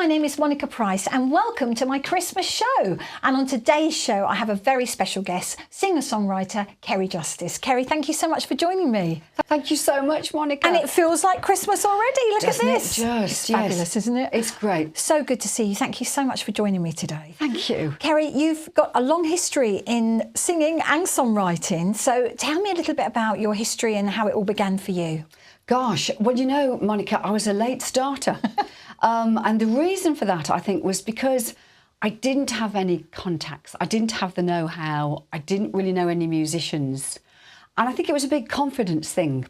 name is Monica Price and welcome to my Christmas show. And on today's show, I have a very special guest, singer-songwriter Ceri Justice. Ceri, thank you so much for joining me. Thank you so much, Monica. And it feels like Christmas already. Look at this. It's fabulous, isn't it? It's great. So good to see you. Thank you so much for joining me today. Thank you. Ceri, you've got a long history in singing and songwriting. So tell me a little bit about your history and how it all began for you. Gosh, well, you know, Monica, I was a late starter. And the reason for that, I think, was because I didn't have any contacts. I didn't have the know-how. I didn't really know any musicians. And I think it was a big confidence thing.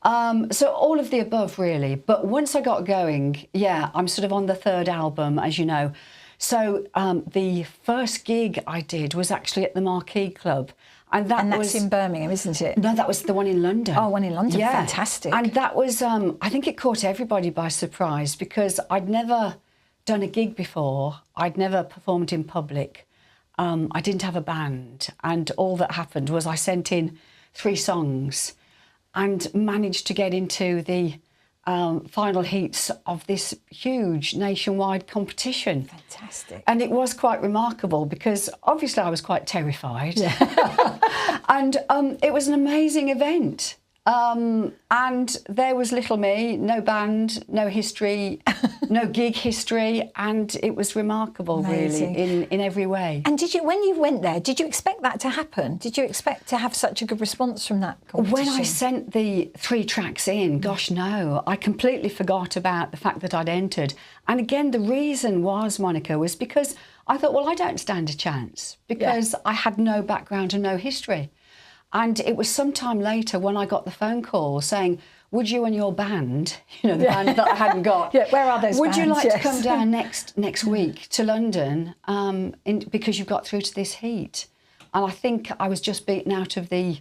So all of the above, really. But once I got going, yeah, I'm sort of on the third album, as you know. So the first gig I did was actually at the Marquee Club. And that's in Birmingham, isn't it? No, that was the one in London. Oh, one in London, yeah. Fantastic. And that was, I think it caught everybody by surprise because I'd never done a gig before. I'd never performed in public. I didn't have a band. And all that happened was I sent in 3 songs and managed to get into the final heats of this huge nationwide competition. Fantastic. And it was quite remarkable because obviously I was quite terrified. Yeah. And it was an amazing event. And there was little me, no band, no history, no gig history, and it was remarkable, Amazing. Really, in every way. And did you, when you went there, did you expect that to happen? Did you expect to have such a good response from that competition? When I sent the 3 tracks in, gosh, no, I completely forgot about the fact that I'd entered. And again, the reason was, Monica, was because I thought, well, I don't stand a chance because I had no background and no history. And it was sometime later when I got the phone call saying, would you and your band, you know, the band that I hadn't got, where are those would bands? you like to come down next week to London because you've got through to this heat? And I think I was just beaten out of the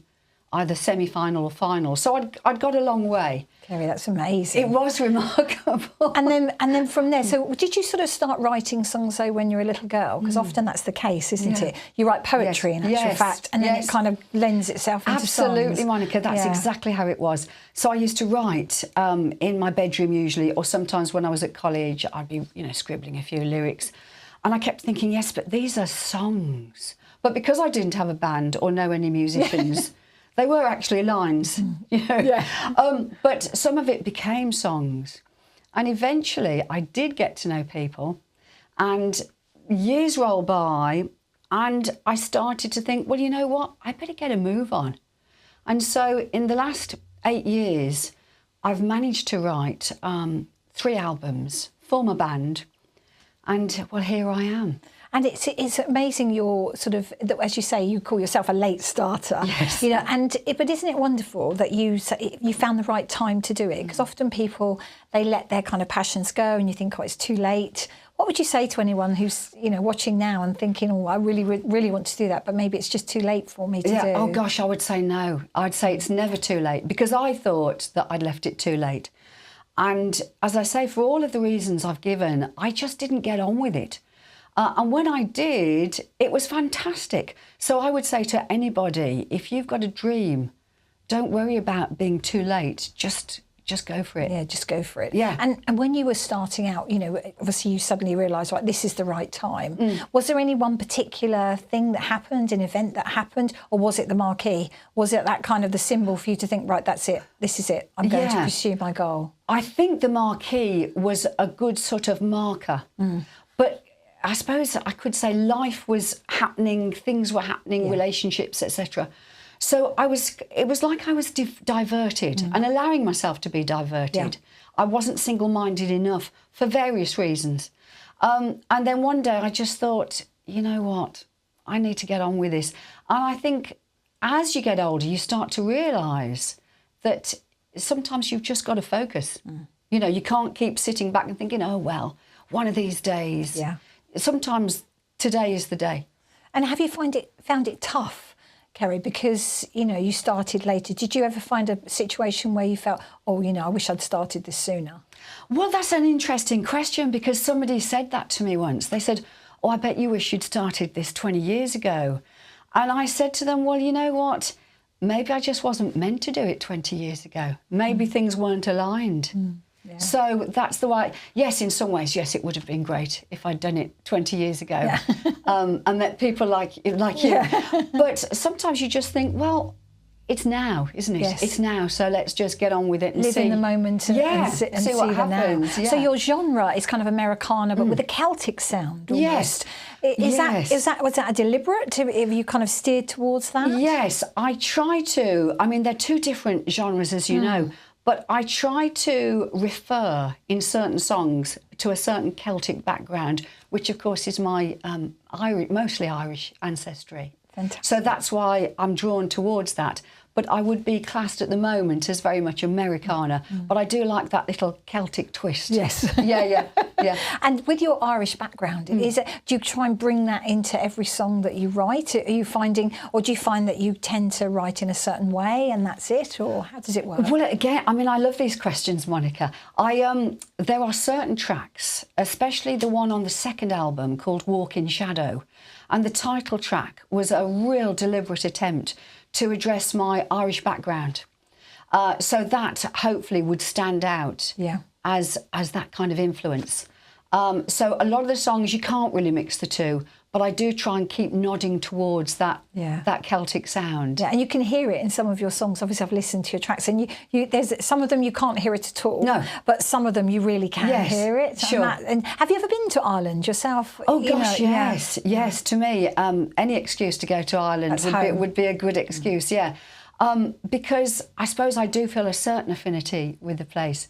either semi-final or final. So I'd got a long way. Ceri, that's amazing. It was remarkable. And then from there, so did you sort of start writing songs, though, when you're a little girl? Because often that's the case, isn't it? You write poetry, in actual fact, and then it kind of lends itself into songs. Absolutely, Monica, that's exactly how it was. So I used to write in my bedroom usually, or sometimes when I was at college, I'd be, you know, scribbling a few lyrics. And I kept thinking, yes, but these are songs. But because I didn't have a band or know any musicians, they were actually lines, you know. But some of it became songs. And eventually I did get to know people and years rolled by and I started to think, well, you know what, I better get a move on. And so in the last 8 years, I've managed to write 3 albums, form a band, and well, here I am. And it's amazing you're sort of, as you say, you call yourself a late starter. Yes. You know, but isn't it wonderful that you found the right time to do it? Because often people, they let their kind of passions go and you think, oh, it's too late. What would you say to anyone who's, you know, watching now and thinking, oh, I really want to do that, but maybe it's just too late for me to do? Oh, gosh, I would say no. I'd say it's never too late because I thought that I'd left it too late. And as I say, for all of the reasons I've given, I just didn't get on with it. And when I did, it was fantastic. So I would say to anybody, if you've got a dream, don't worry about being too late. Just go for it. Yeah, just go for it. Yeah. And when you were starting out, you know, obviously you suddenly realised, right, this is the right time. Was there any one particular thing that happened, an event that happened, or was it the Marquee? Was it that kind of the symbol for you to think, right, that's it, this is it, I'm going to pursue my goal? I think the Marquee was a good sort of marker. But I suppose I could say life was happening, things were happening, relationships, etc. So it was like I was diverted and allowing myself to be diverted. I wasn't single-minded enough for various reasons. And then one day I just thought, you know what, I need to get on with this. And I think as you get older, you start to realise that sometimes you've just got to focus. You know, you can't keep sitting back and thinking, oh, well, one of these days. Sometimes today is the day. And have you found it tough, Ceri? Because, you know, you started later. Did you ever find a situation where you felt, oh, you know, I wish I'd started this sooner? Well, that's an interesting question because somebody said that to me once. They said, oh, I bet you wish you'd started this 20 years ago. And I said to them, well, you know what? Maybe I just wasn't meant to do it 20 years ago. Maybe things weren't aligned. So that's the way. Yes, in some ways, yes, it would have been great if I'd done it 20 years ago, and met people like you. But sometimes you just think, well, it's now, isn't it? Yes. It's now, so let's just get on with it and live in the moment and see see what the happens. now. Yeah. So your genre is kind of Americana, but with a Celtic sound almost. Yes. Was that a deliberate? Have you kind of steered towards that? Yes, I try to. I mean, they're two different genres, as you know, but I try to refer in certain songs to a certain Celtic background, which of course is my mostly Irish ancestry. Fantastic. So that's why I'm drawn towards that. But I would be classed at the moment as very much Americana. But I do like that little Celtic twist. Yes. Yeah. And with your Irish background, do you try and bring that into every song that you write? Are you finding, or do you find that you tend to write in a certain way and that's it, or how does it work? Well, again, I mean, I love these questions, Monica. There are certain tracks, especially the one on the second album called Walk in Shadow, and the title track was a real deliberate attempt to address my Irish background. So that hopefully would stand out as that kind of influence. So a lot of the songs, you can't really mix the two, but I do try and keep nodding towards that Celtic sound. Yeah, and you can hear it in some of your songs. Obviously, I've listened to your tracks, and there's some of them you can't hear it at all. No, but some of them you really can hear it. Sure. And have you ever been to Ireland yourself? Oh gosh, yes. To me, any excuse to go to Ireland would be a good excuse. Yeah, because I suppose I do feel a certain affinity with the place.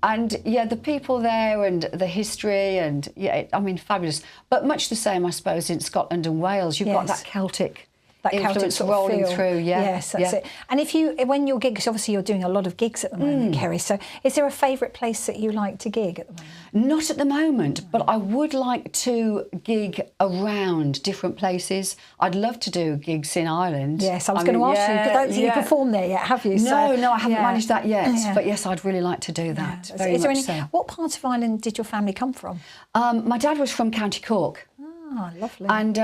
And the people there and the history and I mean, fabulous. But much the same, I suppose, in Scotland and Wales. You've got that Celtic influence sort of rolling feel. through. Yes, that's it. And when your gigs, obviously you're doing a lot of gigs at the moment, Ceri. So is there a favourite place that you like to gig at the moment? Not at the moment, but I would like to gig around different places. I'd love to do gigs in Ireland. Yes, I was going to ask you, because I don't think you performed there yet, have you? No, I haven't managed that yet. Yeah. But yes, I'd really like to do that. Very much so. What part of Ireland did your family come from? My dad was from County Cork. Oh, lovely. And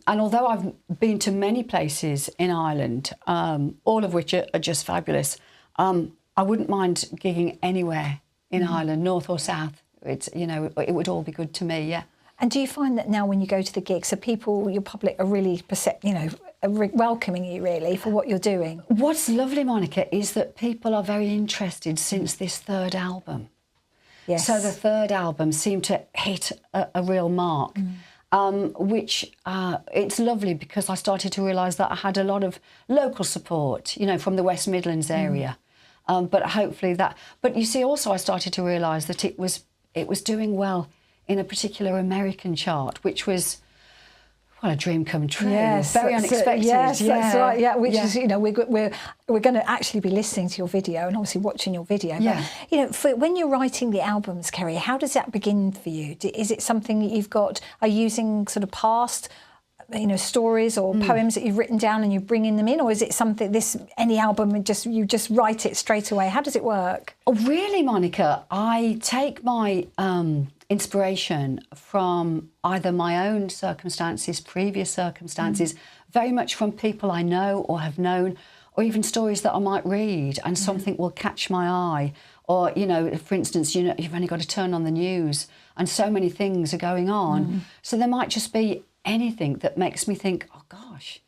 although I've been to many places in Ireland, all of which are just fabulous, I wouldn't mind gigging anywhere in Ireland, north or south. It's it would all be good to me. Yeah. And do you find that now when you go to the gigs, your public are really welcoming you really for what you're doing? What's lovely, Monica, is that people are very interested since this third album. Yes. So the third album seemed to hit a real mark. Which it's lovely because I started to realise that I had a lot of local support, from the West Midlands area. But hopefully but you see, also I started to realise that it was doing well in a particular American chart, which was, well, a dream come true. Yes, very unexpected. Yes, that's right. Yeah, which is, we're going to actually be listening to your video and obviously watching your video. Yeah. But, when you're writing the albums, Ceri, how does that begin for you? Is it something that you've got? Are you using sort of past, stories or poems that you've written down and you're bringing them in, or is it something any album and you just write it straight away? How does it work? Oh, really, Monica? I take my inspiration from either my own circumstances, previous circumstances, very much from people I know or have known, or even stories that I might read and something will catch my eye. Or, for instance, you've only got to turn on the news and so many things are going on. So there might just be anything that makes me think, oh gosh,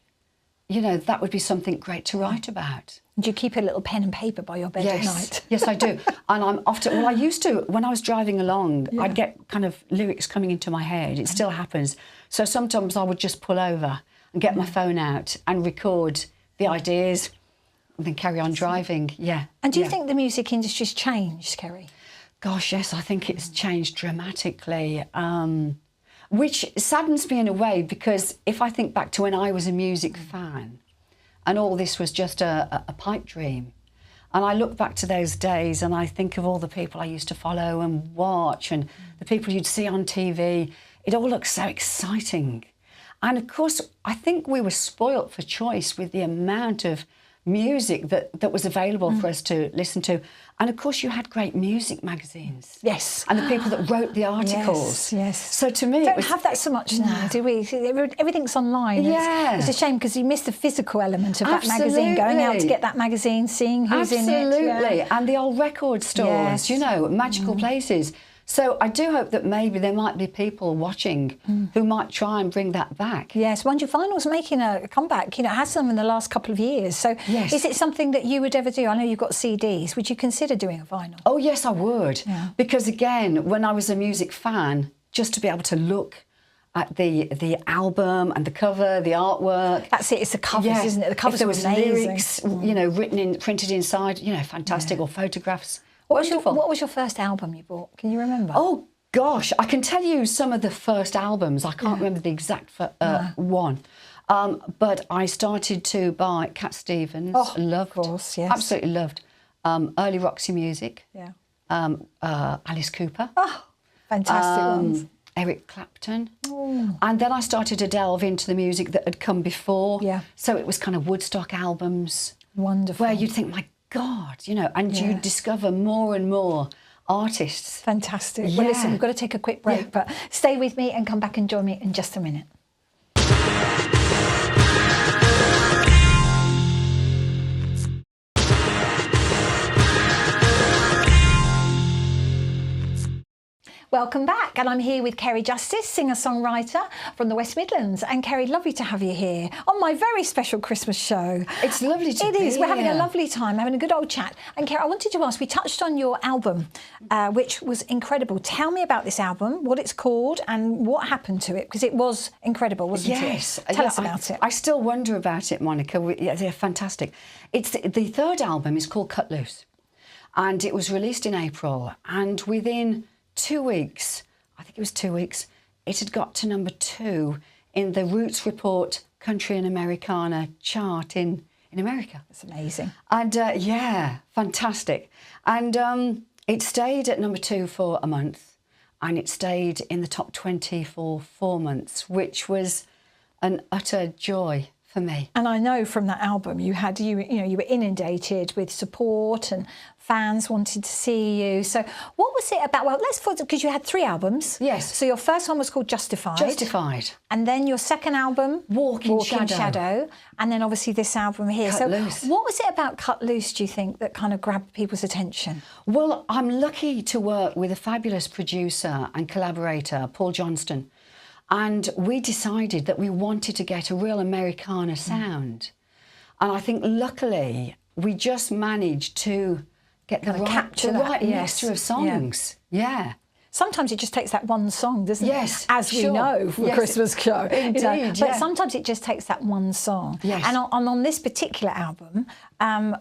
that would be something great to write about. Do you keep a little pen and paper by your bed at night? Yes, I do. And I'm often, I used to, when I was driving along, I'd get kind of lyrics coming into my head. It still happens. So sometimes I would just pull over and get my phone out and record the ideas and then carry on driving. Yeah. And do you think the music industry's changed, Ceri? Gosh, yes, I think it's changed dramatically. Which saddens me in a way, because if I think back to when I was a music fan and all this was just a pipe dream, and I look back to those days and I think of all the people I used to follow and watch and the people you'd see on TV, it all looks so exciting. And of course, I think we were spoilt for choice with the amount of music that was available for us to listen to. And of course, you had great music magazines. Yes. And the people that wrote the articles. Yes. So to me, we don't have that so much now, do we? Everything's online. Yeah. It's a shame because you miss the physical element of that Absolutely. magazine, going out to get that magazine, seeing who's in it. Absolutely. Yeah. And the old record stores, Yes. you know, magical places. So I do hope that maybe there might be people watching who might try and bring that back. Yes, Wonder Vinyl's making a comeback. You know, it has done in the last couple of years. So Yes. is it something that you would ever do? I know you've got CDs. Would you consider doing a vinyl? Oh, yes, I would. Yeah. Because again, when I was a music fan, just to be able to look at the album and the cover, the artwork. That's it. It's the covers, Yeah. isn't it? The If covers there are was amazing. lyrics, you know, printed inside, you know, fantastic, or photographs. What Wonderful. was your first album you bought? Can you remember? Oh, gosh, I can tell you some of the first albums. I can't remember the exact one. But I started to buy Cat Stevens. Oh, loved, of course, yes. Absolutely loved. Early Roxy music. Yeah. Alice Cooper. Oh, fantastic ones. Eric Clapton. And then I started to delve into the music that had come before. Yeah. So it was kind of Woodstock albums. Wonderful. Where you'd think, my God, you know, and Yeah. you discover more and more artists. Fantastic. Yeah. Well, listen, we've got to take a quick break, Yeah. but stay with me and come back and join me in just a minute. Welcome back, and I'm here with Ceri Justice, singer-songwriter from the West Midlands. And Ceri, lovely to have you here on my very special Christmas show. It's lovely to It be is. We're having a here. lovely time, having a good old chat. And Ceri, I wanted to ask, we touched on your album, which was incredible. Tell me about this album, what it's called, and what happened to it, because it was incredible, wasn't Yes. it? Tell us about it. I still wonder about it, Monica. Yeah, they're fantastic. It's the third album is called Cut Loose, and it was released in April. And within 2 weeks, I think it was 2 weeks, it had got to number 2 in the Roots Report Country and Americana chart in America. It's amazing. And yeah, fantastic. And it stayed at number 2 for a month, and it stayed in the top 20 for 4 months, which was an utter joy for me. And I know from that album you were inundated with support and fans wanted to see you. So what was it about? Well, because you had 3 albums. Yes. So your first one was called Justified. Justified. And then your second album, Walk in Shadow. And then obviously this album here. Cut Loose. What was it about Cut Loose, do you think, that kind of grabbed people's attention? Well, I'm lucky to work with a fabulous producer and collaborator, Paul Johnston. And we decided that we wanted to get a real Americana sound. And I think luckily we just managed to get the capture that, right yes. mixture of songs. Yeah. Sometimes it just takes that one song, doesn't Yes, it? As we sure. know for a Yes, Christmas show. indeed, But yeah. sometimes it just takes that one song. Yes. And on this particular album,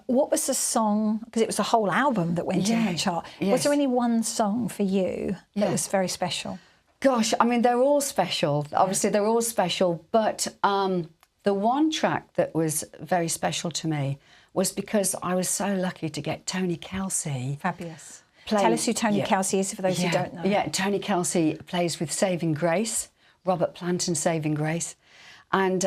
what was the song, because it was a whole album that went in Yeah, the chart. Was yes. there any one song for you that Yeah. was very special? Gosh, I mean, they're all special. Obviously, they're all special. But the one track that was very special to me was because I was so lucky to get Tony Kelsey. Fabulous. Playing- Tell us who Tony yeah. Kelsey is for those who don't know. Yeah, Tony Kelsey plays with Saving Grace, Robert Plant and Saving Grace. And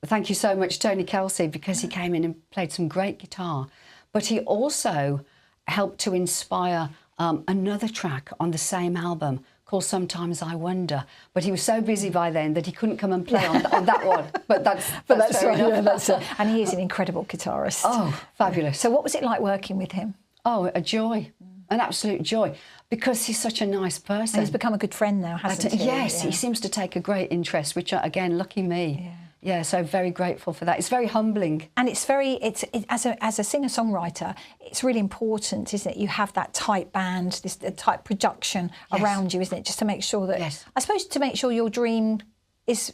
thank you so much, Tony Kelsey, because he came in and played some great guitar. But he also helped to inspire another track on the same album called Sometimes I Wonder. But he was so busy by then that he couldn't come and play on that one. But that's fair right, enough. yeah, that's it. And he is an incredible guitarist. Oh, fabulous. So what was it like working with him? Oh, a joy, an absolute joy, because he's such a nice person. And he's become a good friend now, hasn't he? Yes, Yeah. he seems to take a great interest, which, again, lucky me. Yeah, so very grateful for that. It's very humbling. And it's as a singer-songwriter, it's really important, isn't it? You have that tight band, the tight production Yes. around you, isn't it? Just to make sure that, Yes. I suppose, to make sure your dream is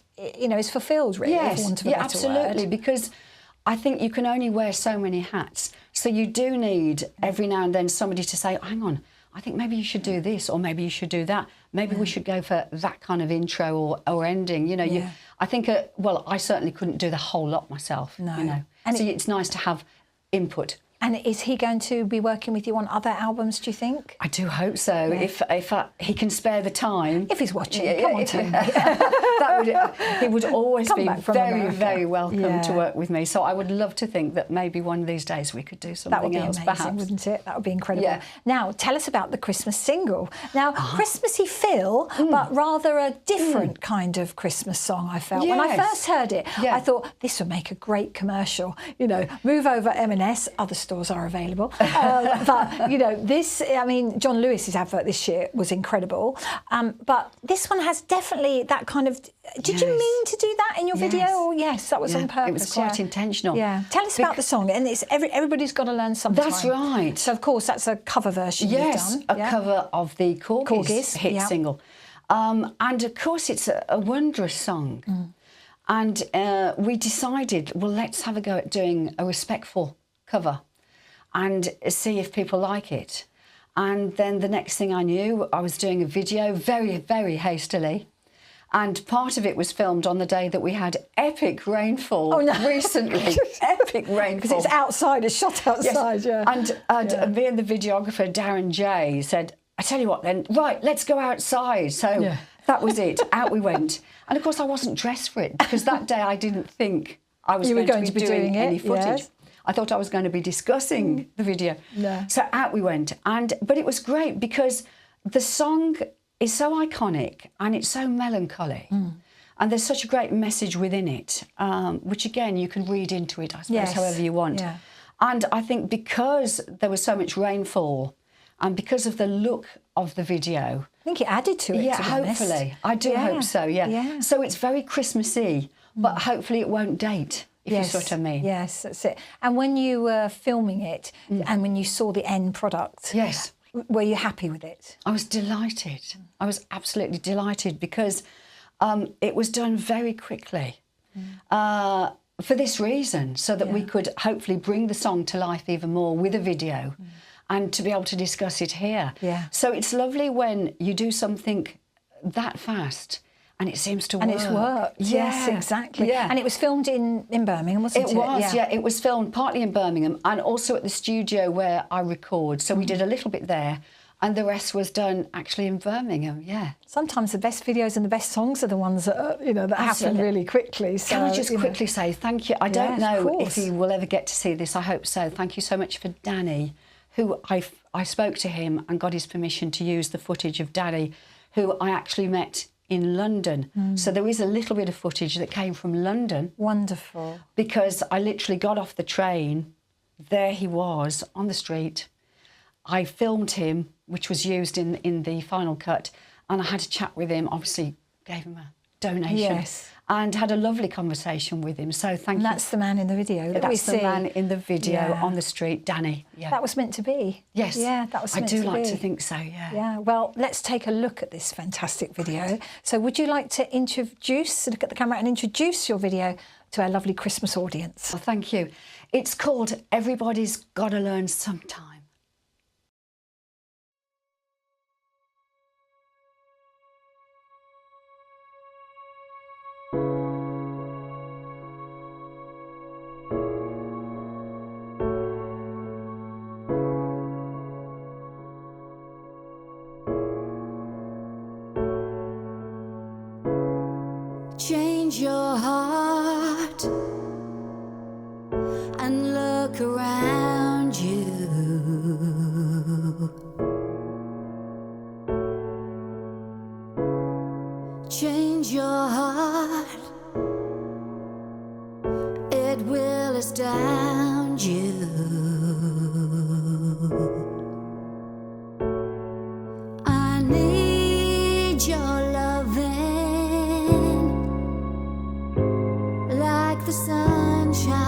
fulfilled, really, for want of a better absolutely, word. because I think you can only wear so many hats. So you do need every now and then somebody to say, hang on, I think maybe you should do this, or maybe you should do that. Maybe we should go for that kind of intro or ending. You know, Yeah. I think, I certainly couldn't do the whole lot myself. No. You know, And so it's nice to have input. And is he going to be working with you on other albums, do you think? I do hope so. If he can spare the time. If he's watching, come on, Tony. He would always Come be back from very, America. very welcome to Yeah. work with me. So I would love to think that maybe one of these days we could do something That would be else, amazing, perhaps. wouldn't it? That would be incredible. Yeah. Now, tell us about the Christmas single. Now, Christmassy feel, but rather a different kind of Christmas song, I felt. When I Yes. first heard it, Yeah. I thought, this would make a great commercial. You know, move over M&S, other stores are available. But, you know, this, I mean, John Lewis's advert this year was incredible. But this one has definitely that kind of, did you Yes. mean to do that in your video? Yes. Or yes, that was Yeah, on purpose. it was quite intentional. Yeah. Tell us about the song. And it's everybody's got to learn sometime. That's right. So, of course, that's a cover version Yes, you've done. a cover of the Corgis hit yeah. single. And of course, it's a wondrous song. And we decided, well, let's have a go at doing a respectful cover and see if people like it. And then the next thing I knew, I was doing a video very, very hastily. And part of it was filmed on the day that we had epic rainfall recently. Epic rainfall. Because it's outside, it's shot outside, yeah. And me and the videographer, Darren J, said, I tell you what then, right, let's go outside. So that was it. Out we went. And of course, I wasn't dressed for it because that day I didn't think I was going to be doing any footage. Yes. I thought I was going to be discussing the video. Yeah. So out we went. But it was great because the song is so iconic and it's so melancholy. And there's such a great message within it, which again, you can read into it, I suppose, however you want. Yeah. And I think because there was so much rainfall and because of the look of the video, I think it added to it, yeah, to be honest. hopefully. I do hope so, yeah. So it's very Christmassy, but hopefully it won't date, if you see what I mean. Yes, that's it. And when you were filming it and when you saw the end product, Yes. were you happy with it? I was delighted. I was absolutely delighted because it was done very quickly for this reason, so that we could hopefully bring the song to life even more with a video and to be able to discuss it here. Yeah. So it's lovely when you do something that fast and it seems to work. And it's worked. Yes, exactly. Yeah. And it was filmed in Birmingham, wasn't it? It was, yeah. It was filmed partly in Birmingham and also at the studio where I record. So we did a little bit there and the rest was done actually in Birmingham, yeah. Sometimes the best videos and the best songs are the ones that, that happen Absolutely. really quickly. So, Can I just quickly say thank you? I don't Yes, of know if course. he will ever get to see this. I hope so. Thank you so much for Danny, who I spoke to him and got his permission to use the footage of Danny, who I actually met in London. So there is a little bit of footage that came from London. Wonderful. Because I literally got off the train, there he was on the street. I filmed him, which was used in the final cut, and I had a chat with him, obviously gave him a donation. Yes. And had a lovely conversation with him. So thank you. And that's the man in the video that we That's see. the man in the video Yeah. on the street, Danny. Yeah. That was meant to be. Yes. Yeah, that was meant to be. I do like to think so, yeah. Yeah, well, let's take a look at this fantastic video. So would you like to look at the camera and introduce your video to our lovely Christmas audience? Well, thank you. It's called Everybody's Gotta Learn Sometime. Change your heart and look around you. Change your heart, it will astound you. I need your loving like the sunshine.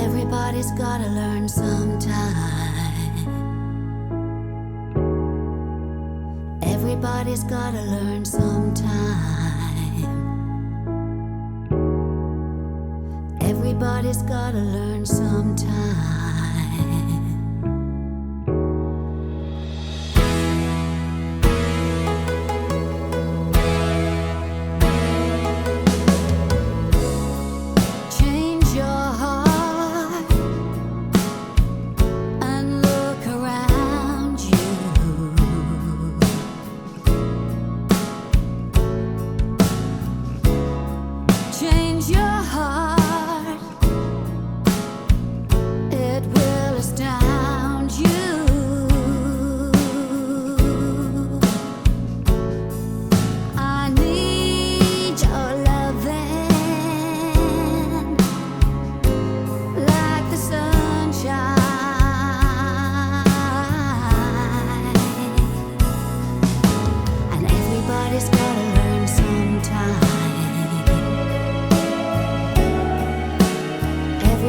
Everybody's gotta learn sometime. Everybody's gotta learn sometime. Everybody's gotta learn sometime.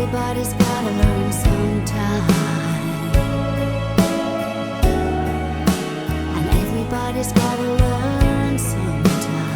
Everybody's gotta learn sometime. And everybody's gotta learn sometime.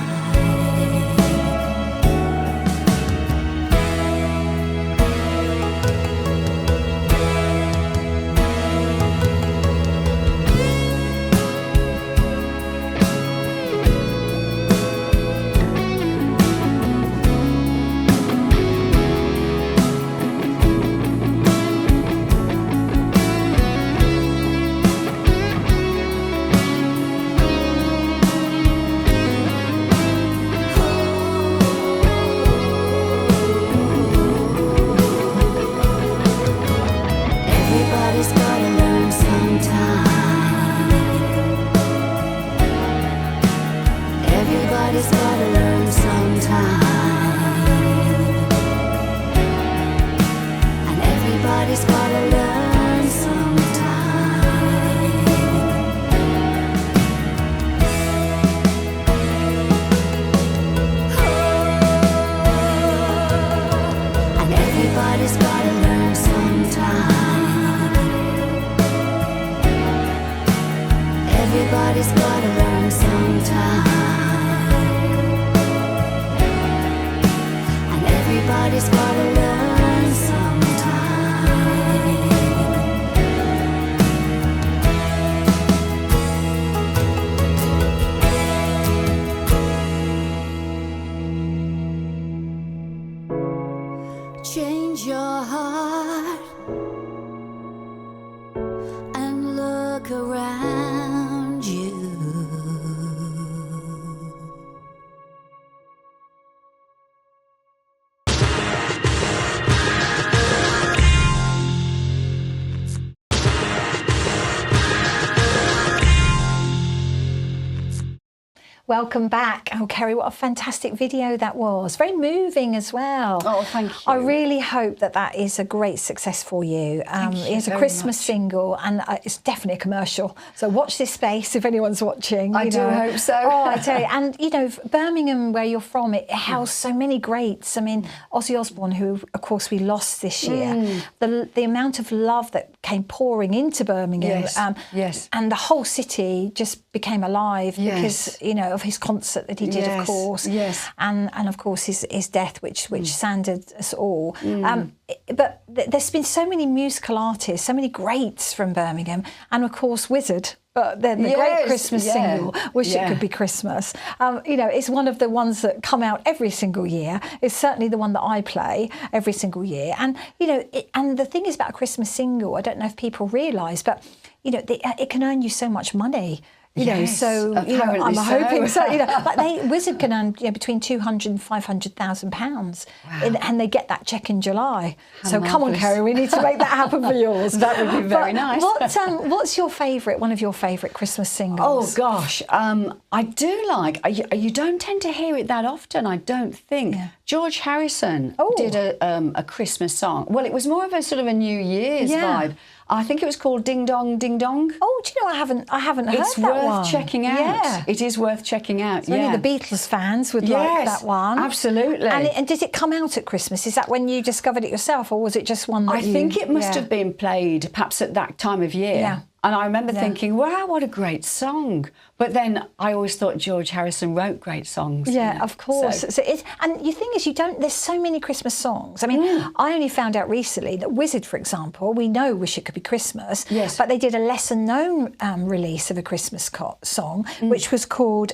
Everybody's gotta learn sometime. Everybody's gotta learn sometime. And everybody's gotta learn sometime. And everybody's gotta learn sometime. Everybody's gotta learn sometime. And everybody's gotta learn sometime. Change your heart and look around you. Welcome back. Oh, Ceri, what a fantastic video that was. Very moving as well. Oh, thank you. I really hope that that is a great success for you. It's a very Christmas much. single, and it's definitely a commercial. So watch this space if anyone's watching. I do hope so. Oh, I tell you. And, you know, Birmingham, where you're from, it housed so many greats. I mean, Ozzy Osbourne, who, of course, we lost this year. The amount of love that came pouring into Birmingham. Yes, yes. And the whole city just became alive Yes. because, you know, of his concert that he did, of Yes, course, yes. and of course his death, which sanded us all. But there's been so many musical artists, so many greats from Birmingham, and of course Wizard. But then the great Yes, Christmas yeah, single, Wish It yeah. Could Be Christmas. You know, it's one of the ones that come out every single year. It's certainly the one that I play every single year. And, you know, and the thing is about a Christmas single, I don't know if people realise, but, you know, it can earn you so much money. You know, Yes, so you know, I'm apparently so. hoping so. You know, like Wizard can earn, you know, between £200,000 and £500,000, and they get that cheque in July. So come on, marvellous. Ceri, we need to make that happen for yours. That would be very nice. What's your favourite? One of your favourite Christmas Oh singles? gosh, I do like. You don't tend to hear it that often, I don't think. Yeah. George Harrison Oh. did a Christmas song. Well, it was more of a sort of a New Year's Yeah. vibe. I think it was called Ding Dong Ding Dong. Oh, do you know I haven't heard It's that worth one. checking out. Yeah. It is worth checking out. So yeah. only the Beatles fans would like Yes, that one. absolutely. And did it come out at Christmas? Is that when you discovered it yourself, or was it just one that I think it must have been played perhaps at that time of year. Yeah. And I remember thinking, wow, what a great song. But then I always thought George Harrison wrote great songs. Yeah, you know, of course. so- So and the thing is, there's so many Christmas songs. I mean, I only found out recently that Wizard, for example, we know Wish It Could Be Christmas, Yes. but they did a lesser known release of a Christmas song, which was called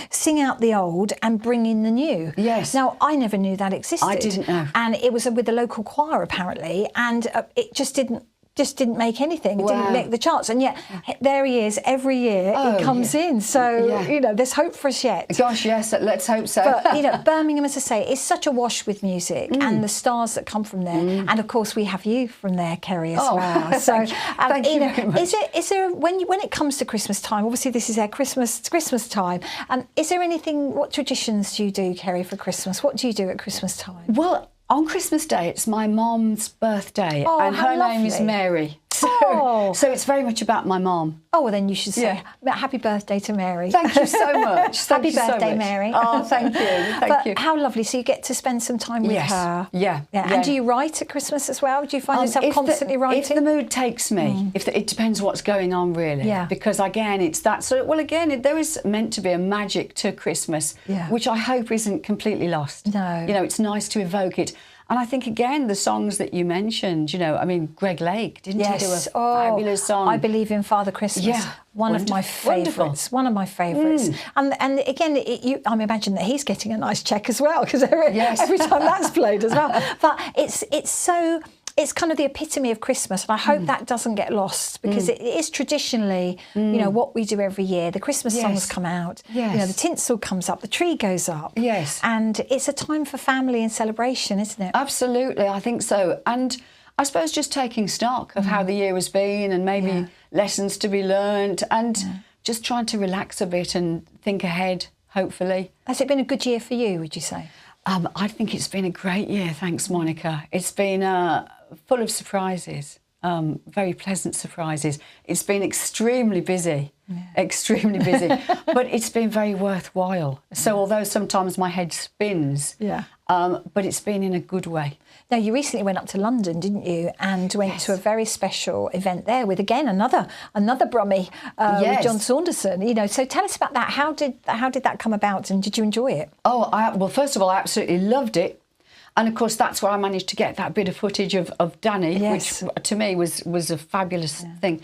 Sing Out the Old and Bring in the New. Yes. Now, I never knew that existed. I didn't know. And it was with the local choir, apparently, and it just didn't make anything. It Wow. didn't make the charts. And yet, there he is every year. Oh, it comes in. So, Yeah. you know, there's hope for us yet. Gosh, yes, let's hope so. But, you know, Birmingham, as I say, is such a wash with music and the stars that come from there. And, of course, we have you from there, Ceri, as Oh, well. So, thank you know, very much. Is there when it comes to Christmas time, obviously this is our Christmas time, is there anything, what traditions do you do, Ceri, for Christmas? What do you do at Christmas time? Well, on Christmas Day, it's my mom's birthday, Oh, and how her name is lovely. Mary. So it's very much about my mom. Oh, well, then you should say happy birthday to Mary. Thank you so much. Happy birthday, Mary. Oh, thank you. Thank you. How lovely. So you get to spend some time with her. Yeah. And do you write at Christmas as well? Do you find yourself constantly writing? If the mood takes me, it depends what's going on, really. Yeah. Because, again, it's that sort of, well, again, there is meant to be a magic to Christmas, which I hope isn't completely lost. No. You know, it's nice to evoke it. And I think, again, the songs that you mentioned, you know, I mean, Greg Lake, didn't he do a fabulous song? I Believe in Father Christmas. Yeah. One of my favourites. One of my favourites. And again, I imagine that he's getting a nice check as well, because every time that's played as well. But it's kind of the epitome of Christmas, and I hope that doesn't get lost, because it is traditionally, you know, what we do every year. The Christmas songs come out, you know, the tinsel comes up, the tree goes up. Yes. And it's a time for family and celebration, isn't it? Absolutely, I think so. And I suppose just taking stock of how the year has been, and maybe lessons to be learned, and just trying to relax a bit and think ahead, hopefully. Has it been a good year for you, would you say? I think it's been a great year, thanks, Monica. It's been full of surprises, very pleasant surprises. It's been extremely busy, extremely busy, but it's been very worthwhile. So although sometimes my head spins, but it's been in a good way. Now, you recently went up to London, didn't you, and went to a very special event there with, again, another Brummie with John Saunderson. You know, so tell us about that. How did that come about, and did you enjoy it? Oh, well, first of all, I absolutely loved it. And of course, that's where I managed to get that bit of footage of Danny, which to me was a fabulous thing.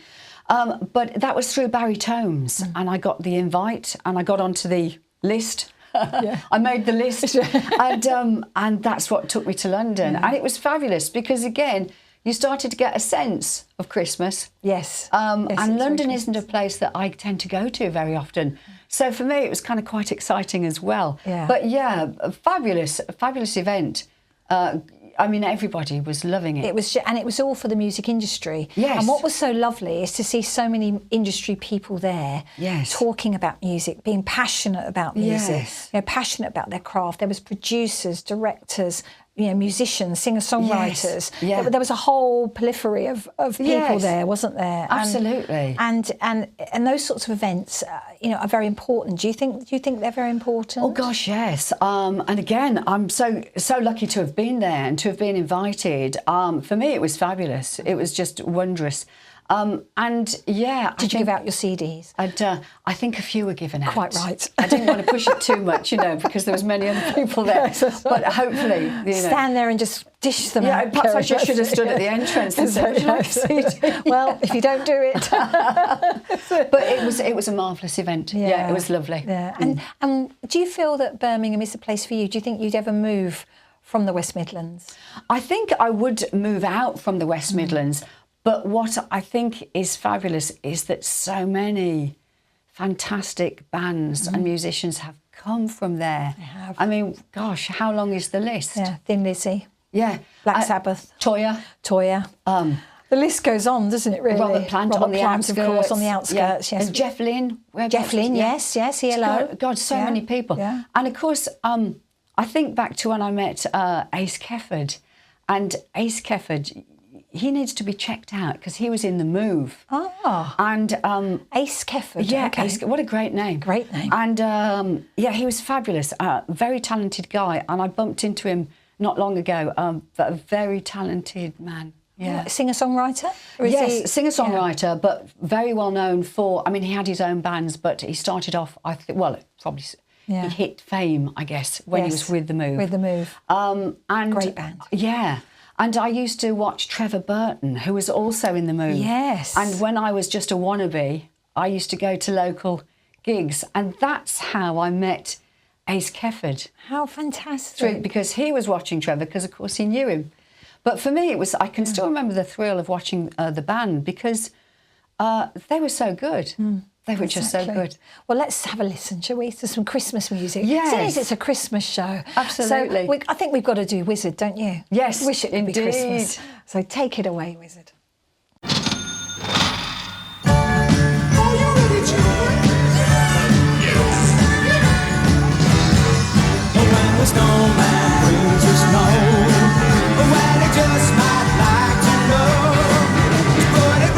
But that was through Barry Tomes, and I got the invite, and I got onto the list. I made the list, and that's what took me to London. And it was fabulous because, again, you started to get a sense of Christmas. Yes. And London isn't a place that I tend to go to very often. So for me, it was kind of quite exciting as well. Yeah. But yeah, a fabulous event. I mean, everybody was loving it. It was all for the music industry. Yes. And what was so lovely is to see so many industry people there talking about music, being passionate about music, you know, passionate about their craft. There was producers, directors, you know, musicians, singer-songwriters. Yes. There was a whole proliferary of people there, wasn't there? Absolutely. And those sorts of events, you know, are very important. Do you think they're very important? Oh gosh, yes. And again, I'm so lucky to have been there and to have been invited. For me, it was fabulous. It was just wondrous. And yeah, did you give out your CDs? I think a few were given out. Quite right. I didn't want to push it too much, you know, because there was many other people there. But hopefully, you know, stand there and just dish them out. Perhaps I just should have stood at the entrance and said, "Would you like a CD?" Well, if you don't do it. But it was a marvellous event. Yeah, it was lovely. Yeah. And do you feel that Birmingham is the place for you? Do you think you'd ever move from the West Midlands? I think I would move out from the West Midlands. But what I think is fabulous is that so many fantastic bands and musicians have come from there. They have. I mean, gosh, how long is the list? Yeah, Thin Lizzy. Yeah. Black Sabbath. Toyah. The list goes on, doesn't it, really? Robert Plant on the outskirts. Of course, on the outskirts, yes. And Jeff Lynne. Jeff Lynne, yes, ELO. God, so many people. Yeah. And of course, I think back to when I met Ace Kefford. And Ace Kefford, he needs to be checked out because he was in The Move. Oh. And Ace Kefford. Yeah, okay. Ace, what a great name. Great name. And yeah, he was fabulous. Very talented guy. And I bumped into him not long ago. But a very talented man. Yeah. Singer-songwriter? Yes, singer-songwriter, but very well known for, I mean, he had his own bands, but he started off, I think, well, probably he hit fame, I guess, when he was with The Move. With The Move. And great band. Yeah. And I used to watch Trevor Burton, who was also in The Move. Yes. And when I was just a wannabe, I used to go to local gigs. And that's how I met Ace Kefford. How fantastic. Because he was watching Trevor, because, of course, he knew him. But for me, I can still remember the thrill of watching the band because they were so good. They were just so good. Well, let's have a listen, shall we, to some Christmas music? Yes. Seeing as it's a Christmas show. Absolutely. So I think we've got to do Wizard, don't you? Yes, Wish it could be Christmas. So take it away, Wizard. When the snowman brings the snow, well, he just might like to know. He's put it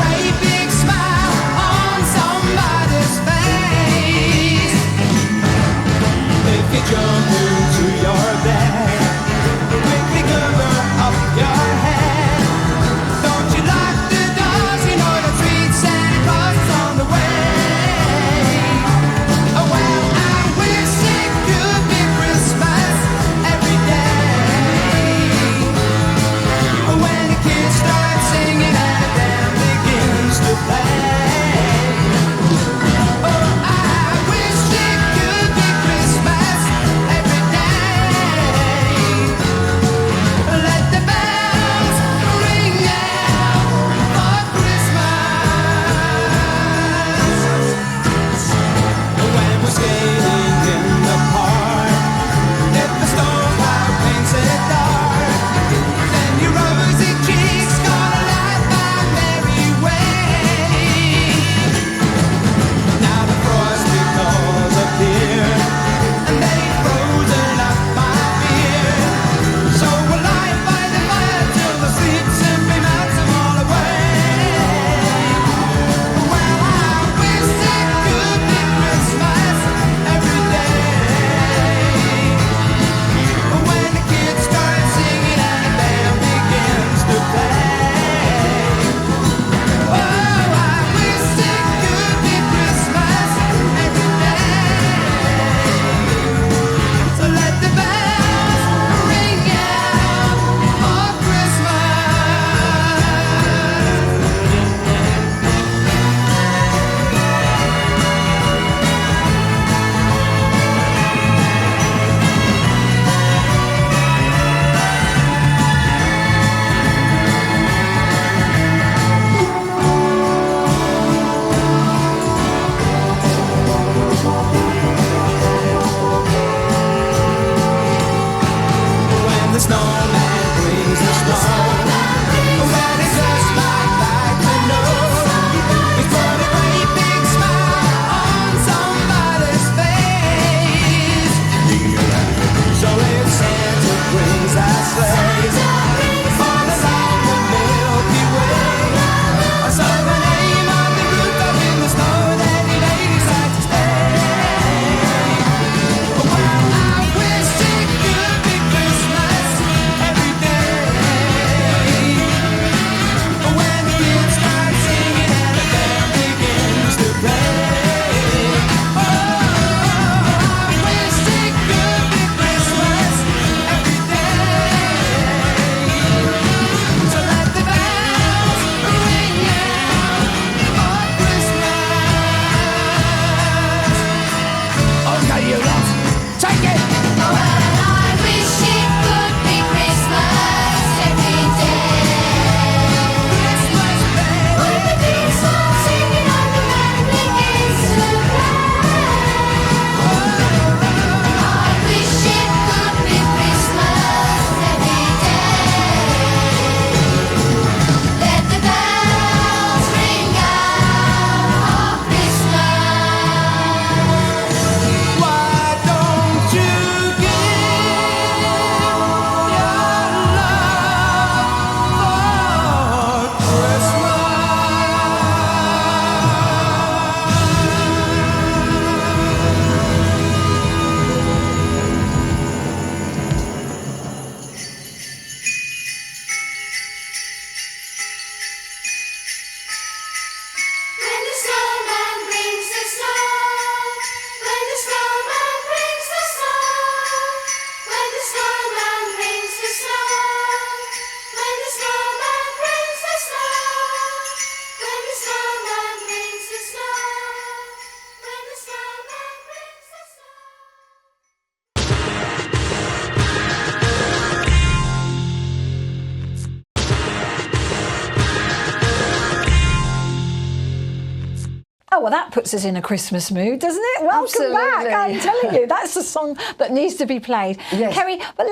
Oh, well, that puts us in a Christmas mood, doesn't it? Welcome back. Absolutely. I'm telling you, that's the song that needs to be played. Yes. Kerry, but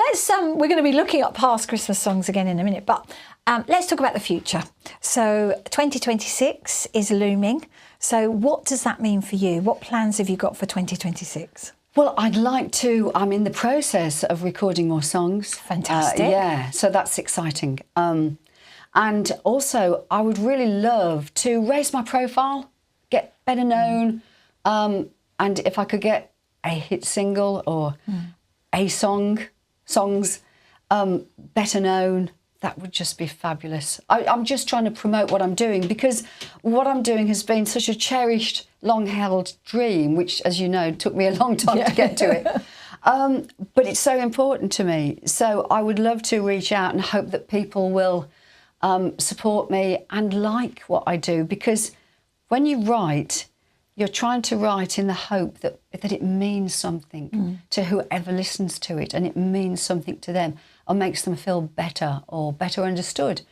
we're going to be looking up past Christmas songs again in a minute, but let's talk about the future. So 2026 is looming. So what does that mean for you? What plans have you got for 2026? Well, I'm in the process of recording more songs. Fantastic. Yeah, so that's exciting. And also, I would really love to raise my profile, get better known, and if I could get a hit single or a songs better known, that would just be fabulous. I'm just trying to promote what I'm doing, because what I'm doing has been such a cherished, long-held dream, which, as you know, took me a long time to get to it. But it's so important to me. So I would love to reach out and hope that people will support me and like what I do, because when you write, you're trying to write in the hope that it means something to whoever listens to it, and it means something to them or makes them feel better or better understood.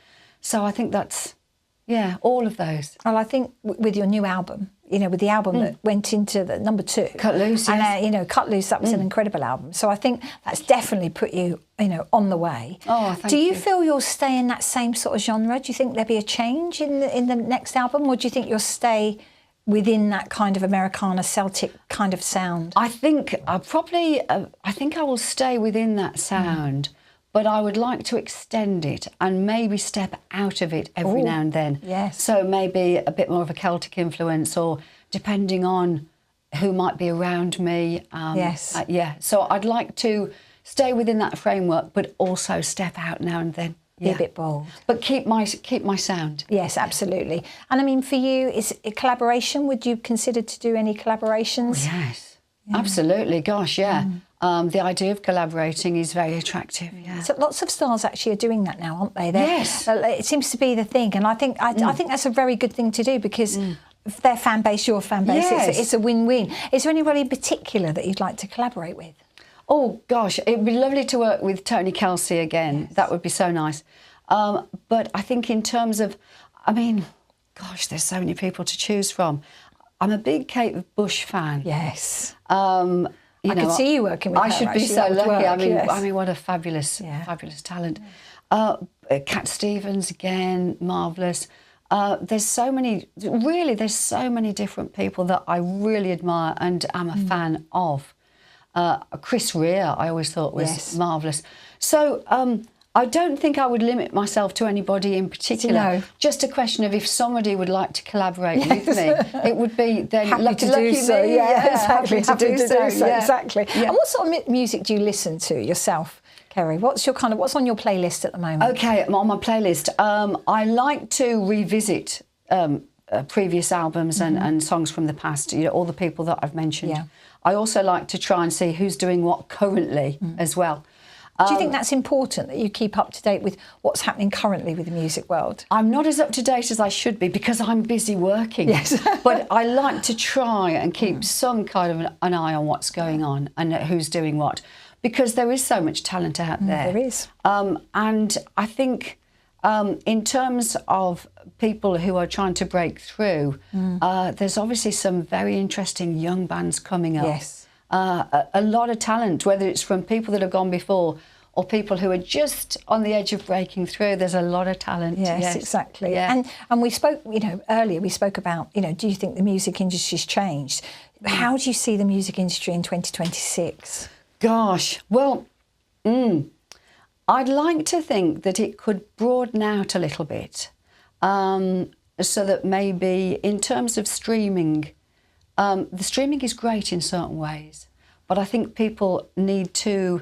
So I think that's, all of those. Well, I think with your new album, with the album that went into the number 2. Cut Loose, and, Cut Loose, that was an incredible album. So I think that's definitely put you, on the way. Oh, thank you. you. Do you feel you'll stay in that same sort of genre? Do you think there'll be a change in the next album, or do you think you'll stay within that kind of Americana Celtic kind of sound? I think I will stay within that sound, but I would like to extend it and maybe step out of it every now and then. Yes. So maybe a bit more of a Celtic influence, or depending on who might be around me. Yes. So I'd like to stay within that framework, but also step out now and then. Be a bit bold. But keep my sound. Yes, absolutely. And I mean, for you, is it collaboration? Would you consider to do any collaborations? Yes, absolutely. Gosh, yeah. The idea of collaborating is very attractive. Yeah. So lots of stars actually are doing that now, aren't they? Yes. It seems to be the thing, and I think that's a very good thing to do, because if their fan base, your fan base, Yes. it's a win-win. Is there anybody in particular that you'd like to collaborate with? Oh, gosh, it'd be lovely to work with Tony Kelsey again. Yes. That would be so nice. But I think in terms of, there's so many people to choose from. I'm a big Kate Bush fan. Yes. I could see you working with her. I should be actually. so That would lucky. work, yes. What a fabulous talent. Cat Stevens again, marvellous. There's so many different people that I really admire and am a fan of. Chris Rea, I always thought was marvellous. So I don't think I would limit myself to anybody in particular. No. Just a question of if somebody would like to collaborate with me, it would be then Happy lucky to do so. me. Yeah, exactly. Happy to do so. Yeah. Exactly. Yeah. And what sort of music do you listen to yourself, Ceri? What's on your playlist at the moment? Okay, on my playlist, I like to revisit previous albums and songs from the past. All the people that I've mentioned. Yeah. I also like to try and see who's doing what currently as well. Do you think that's important, that you keep up to date with what's happening currently with the music world? I'm not as up to date as I should be because I'm busy working. Yes. But I like to try and keep some kind of an eye on what's going on and who's doing what, because there is so much talent out there. There is. And I think in terms of people who are trying to break through, there's obviously some very interesting young bands coming up. Yes. A lot of talent, whether it's from people that have gone before or people who are just on the edge of breaking through. There's a lot of talent. Yes, exactly. Yeah. And we spoke, earlier we spoke about, do you think the music industry's changed? How do you see the music industry in 2026? Gosh, well, I'd like to think that it could broaden out a little bit, so that maybe in terms of streaming, the streaming is great in certain ways, but I think people need to,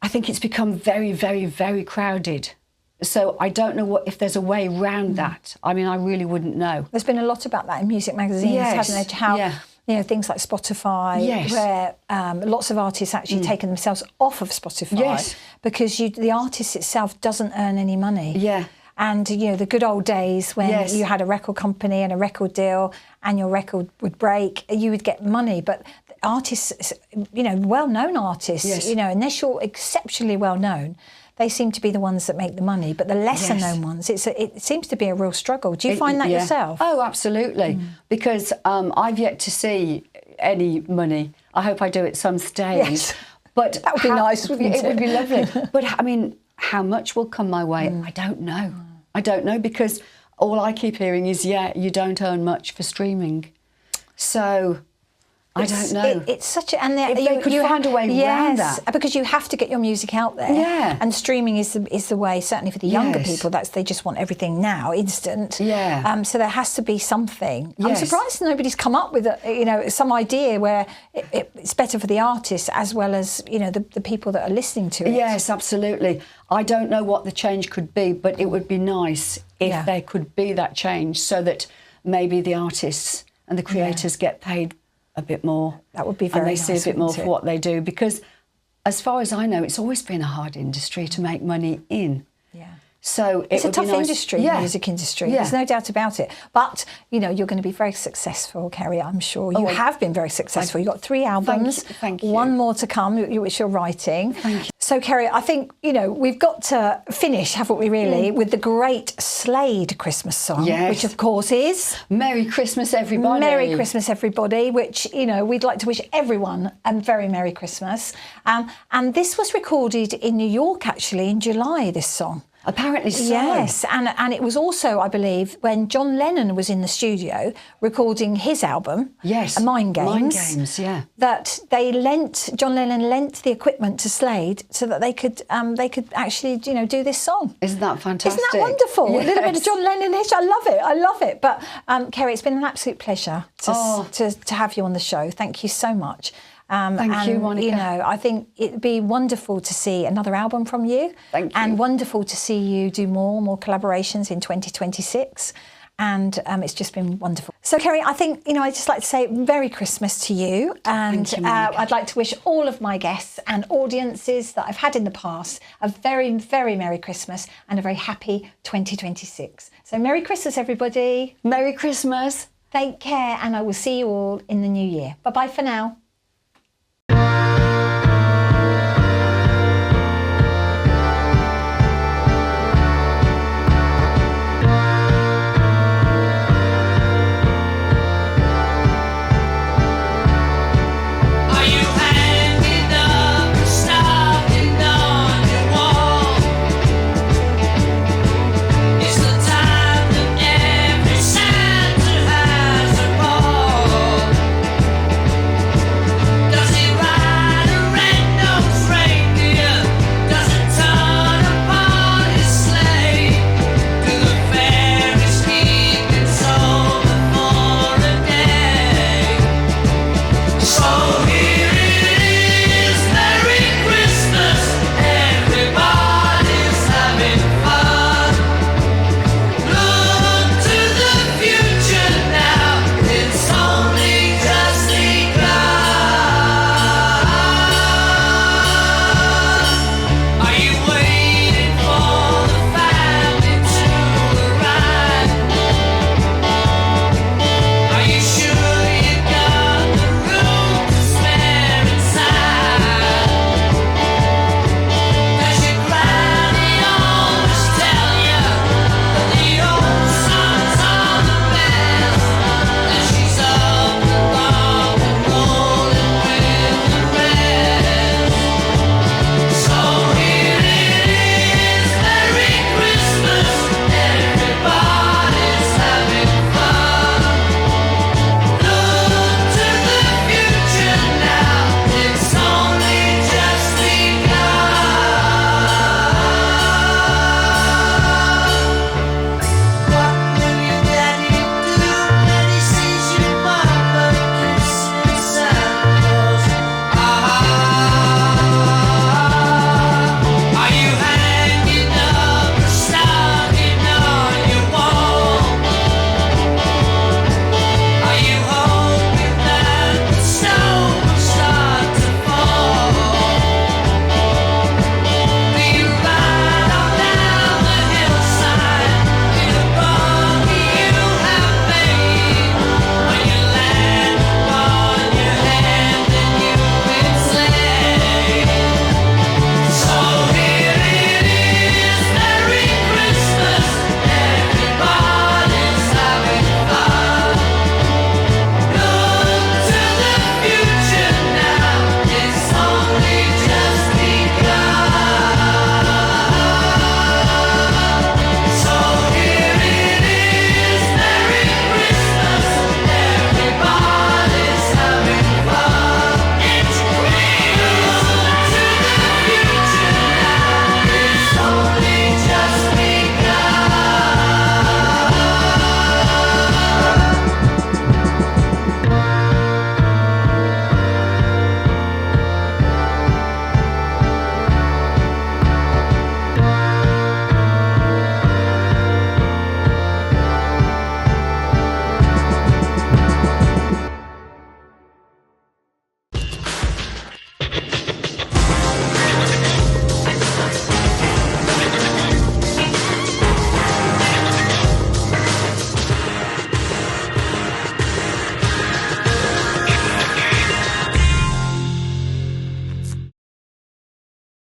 I think it's become very, very, very crowded. So I don't know if there's a way around that. I mean, I really wouldn't know. There's been a lot about that in music magazines, hasn't there? How, things like Spotify, where lots of artists actually taken themselves off of Spotify because the artist itself doesn't earn any money. Yeah. And, the good old days when you had a record company and a record deal and your record would break, you would get money. But artists, well-known artists, unless you're exceptionally well-known, they seem to be the ones that make the money. But the lesser known ones, it seems to be a real struggle. Do you find that yourself? Oh, absolutely. Because I've yet to see any money. I hope I do at some stage. Yes. But that would be nice, wouldn't it? It would be lovely. But I mean, how much will come my way? I don't know. I don't know, because all I keep hearing is, you don't earn much for streaming. So I don't know. It's such a... And if they could find a way around that. Because you have to get your music out there. Yeah. And streaming is the way, certainly for the younger people, they just want everything now, instant. Yeah. So there has to be something. Yes. I'm surprised nobody's come up with, some idea where it's better for the artists as well as, the people that are listening to it. Yes, absolutely. I don't know what the change could be, but it would be nice if there could be that change, so that maybe the artists and the creators get paid a bit more. That would be very nice. And they see a bit more for what they do, because as far as I know, it's always been a hard industry to make money in. Yeah. So it's a tough industry, the music industry. Yeah. There's no doubt about it. But, you're going to be very successful, Ceri, I'm sure. You have been very successful. You've got 3 albums. Thank you. One more to come, which you're writing. Thank you. So, Ceri, I think, we've got to finish, haven't we, really, with the great Slade Christmas song, which, of course, is... Merry Christmas, everybody. Merry Christmas, everybody, which, we'd like to wish everyone a very Merry Christmas. And this was recorded in New York, actually, in July, this song. Apparently so. Yes, and it was also, I believe, when John Lennon was in the studio recording his album, Mind Games. Mind Games, yeah. That John Lennon lent the equipment to Slade so that they could actually, do this song. Isn't that fantastic? Isn't that wonderful? Yes. A little bit of John Lennon history. I love it. But Ceri, it's been an absolute pleasure to have you on the show. Thank you so much. Thank you, Monica. I think it'd be wonderful to see another album from you. Thank you. And wonderful to see you do more collaborations in 2026. And it's just been wonderful. So, Ceri, I think, I'd just like to say Merry Christmas to you. And Thank you, Monica. I'd like to wish all of my guests and audiences that I've had in the past a very, very Merry Christmas and a very happy 2026. So, Merry Christmas, everybody. Merry Christmas. Take care, and I will see you all in the new year. Bye-bye for now.